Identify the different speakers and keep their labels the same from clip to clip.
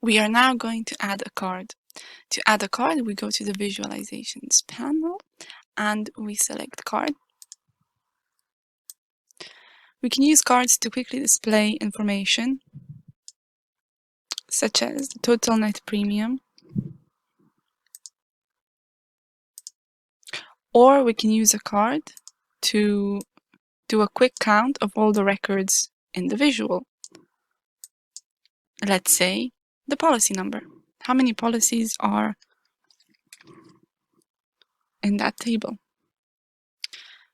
Speaker 1: We are now going to add a card. To add a card, we go to the visualizations panel and we select card. We can use cards to quickly display information such as the total net premium, or we can use a card to do a quick count of all the records in the visual. Let's say the policy number. How many policies are in that table?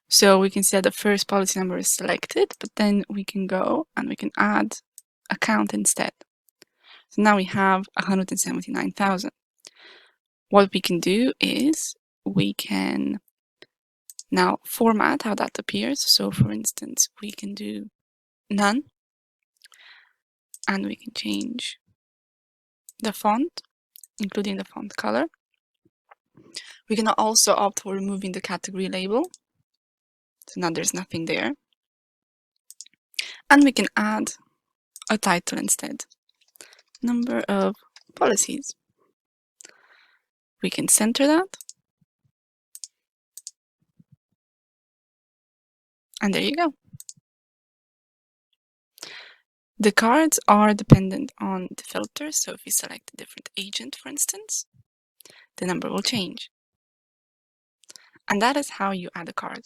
Speaker 1: So we can see that the first policy number is selected, but then we can go and we can add a count instead. So now we have 179,000. What we can do is we can now format how that appears. So for instance, we can do none, and we can change the font, including the font color. We can also opt for removing the category label. So now there's nothing there. And we can add a title instead. Number of policies. We can center that. And there you go. The cards are dependent on the filter. So if you select a different agent, for instance, the number will change. And that is how you add a card.